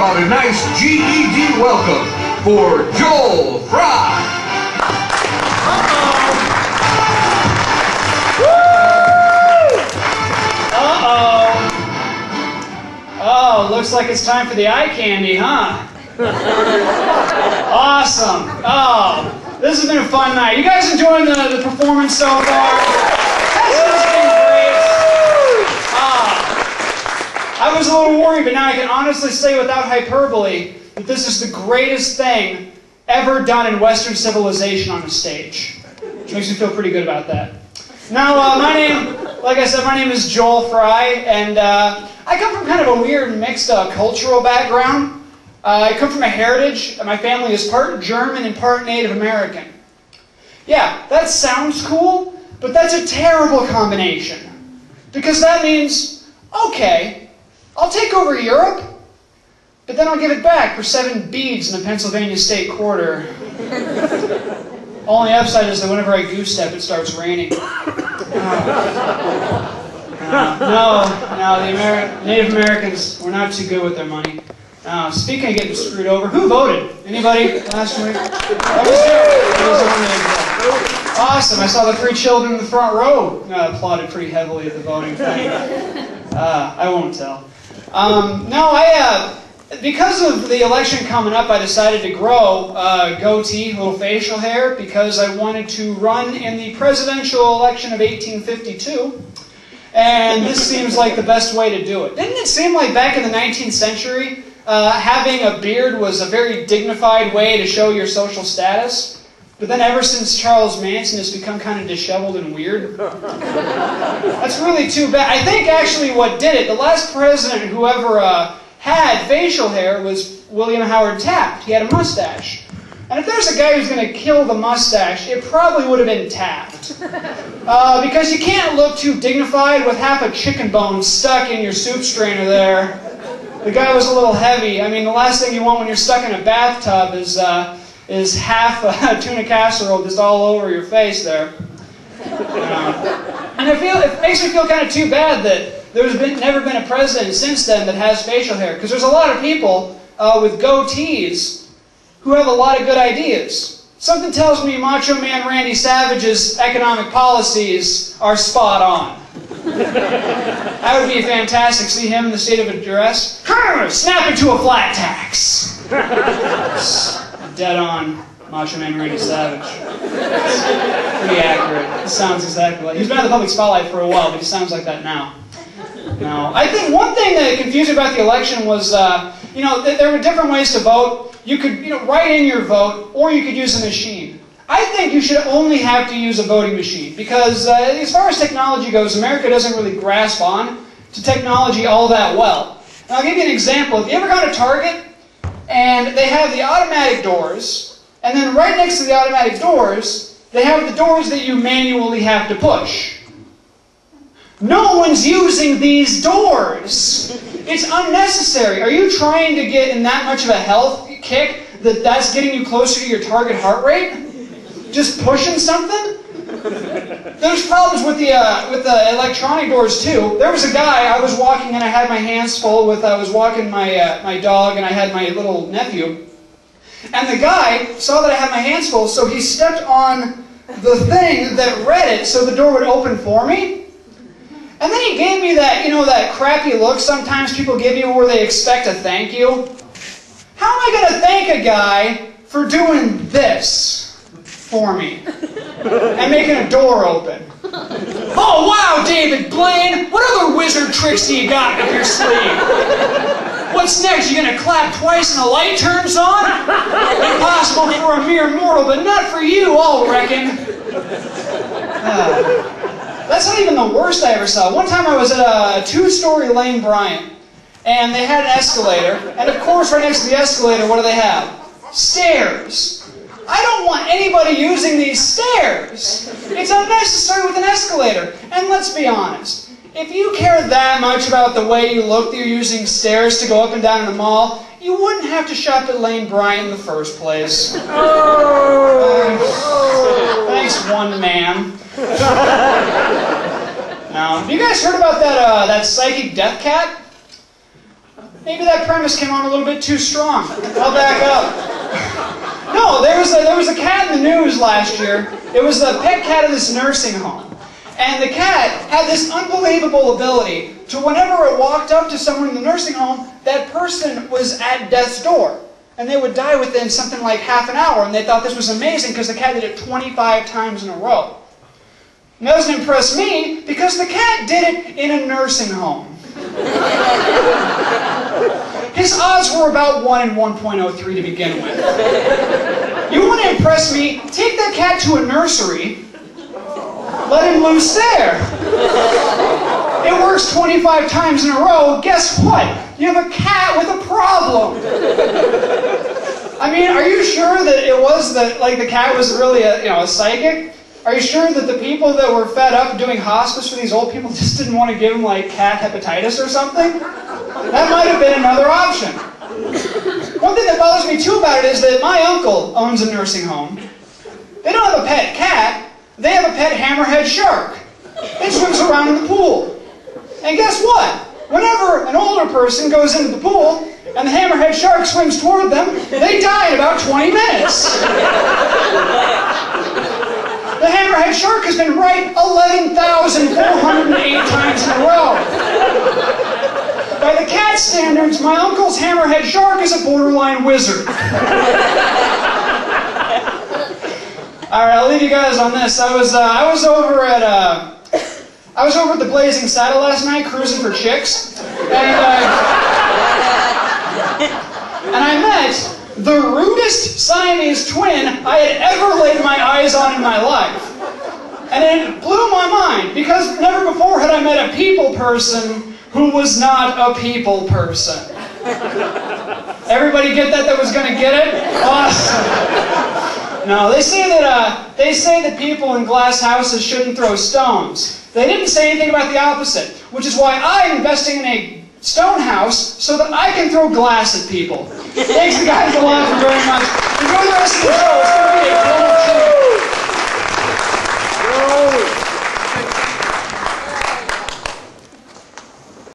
about a nice GED welcome for Joel Fry? Oh, looks like it's time for the eye candy, huh? Awesome. Oh, this has been a fun night. You guys enjoying the performance so far? This has been great. I was a little worried, but now I can honestly say without hyperbole that this is the greatest thing ever done in Western civilization on a stage. Which makes me feel pretty good about that. Now, like I said, my name is Joel Fry, and I come from kind of a weird mixed cultural background. I come from a heritage. My family is part German and part Native American. Yeah, that sounds cool, but that's a terrible combination. Because that means, okay, I'll take over Europe, but then I'll give it back for 7 beads in the Pennsylvania State Quarter. Only upside is that whenever I goose step, it starts raining. No, the Native Americans were not too good with their money. Speaking of getting screwed over, who voted? Anybody last week? That was you. Awesome. I saw the 3 children in the front row applauded pretty heavily at the voting thing. I won't tell. Because of the election coming up, I decided to grow goatee, little facial hair, because I wanted to run in the presidential election of 1852. And this seems like the best way to do it. Didn't it seem like back in the 19th century, having a beard was a very dignified way to show your social status? But then ever since Charles Manson, it's become kind of disheveled and weird. That's really too bad. I think actually what did it, the last president who ever had facial hair was William Howard Taft. He had a mustache. And if there's a guy who's going to kill the mustache, it probably would have been Taft. Because you can't look too dignified with half a chicken bone stuck in your soup strainer there. The guy was a little heavy. I mean, the last thing you want when you're stuck in a bathtub is half a tuna casserole just all over your face there. And it makes me feel kind of too bad that there's never been a president since then that has facial hair. Because there's a lot of people with goatees who have a lot of good ideas. Something tells me Macho Man Randy Savage's economic policies are spot on. That would be fantastic. See him in the state of address. Snap into a flat tax. Dead on Macho Man Randy Savage. Pretty accurate. It sounds exactly like... He's been in the public spotlight for a while, but he sounds like that now. No. I think one thing that confused me about the election was, there were different ways to vote. You could, write in your vote, or you could use a machine. I think you should only have to use a voting machine, because as far as technology goes, America doesn't really grasp on to technology all that well. And I'll give you an example. If you ever go to Target, and they have the automatic doors, and then right next to the automatic doors, they have the doors that you manually have to push. No one's using these doors. It's unnecessary. Are you trying to get in that much of a health kick that's getting you closer to your target heart rate? Just pushing something? There's problems with the electronic doors too. There was a guy, I was walking and I had my hands full with, I was walking my dog and I had my little nephew. And the guy saw that I had my hands full, so he stepped on the thing that read it so the door would open for me. And then he gave me that, that crappy look sometimes people give you where they expect a thank you. How am I going to thank a guy for doing this for me? And making a door open. Oh, wow, David Blaine! What other wizard tricks do you got up your sleeve? What's next? You going to clap twice and the light turns on? Impossible for a mere mortal, but not for you, I'll reckon. That's not even the worst I ever saw. One time I was at a 2-story Lane Bryant, and they had an escalator, and of course right next to the escalator, what do they have? Stairs. I don't want anybody using these stairs. It's unnecessary with an escalator. And let's be honest, if you care that much about the way you look that you're using stairs to go up and down in a mall, you wouldn't have to shop at Lane Bryant in the first place. Thanks, one man. Now, have you guys heard about that psychic death cat? maybe that premise came on a little bit too strong. I'll back up. No, there was a cat in the news last year. It was the pet cat of this nursing home. And the cat had this unbelievable ability to, whenever it walked up to someone in the nursing home, that person was at death's door. And they would die within something like half an hour. And they thought this was amazing because the cat did it 25 times in a row. And that doesn't impress me because the cat did it in a nursing home. His odds were about 1 in 1.03 to begin with. You want to impress me? Take that cat to a nursery. Let him loose there. It works 25 times in a row. Guess what? You have a cat with a problem. I mean, are you sure that it was the cat was really a psychic? Are you sure that the people that were fed up doing hospice for these old people just didn't want to give them like cat hepatitis or something? That might have been another option. One thing that bothers me too about it is that my uncle owns a nursing home. They don't have a pet cat. They have a pet hammerhead shark. It swims around in the pool. And guess what? Whenever an older person goes into the pool and the hammerhead shark swims toward them, they die in about 20 minutes. The hammerhead shark has been right 11,408 times in a row. By the cat standards, my uncle's hammerhead shark is a borderline wizard. All right, I'll leave you guys on this. I was over at the Blazing Saddle last night, cruising for chicks, and I met the rudest Siamese twin I had ever laid my eyes on in my life, and it blew my mind because never before had I met a people person who was not a people person. Everybody get that? That was going to get it? Awesome. No, they say that people in glass houses shouldn't throw stones. They didn't say anything about the opposite, which is why I'm investing in a stone house so that I can throw glass at people. Thanks, guys, a lot very much. Enjoy the rest of the show.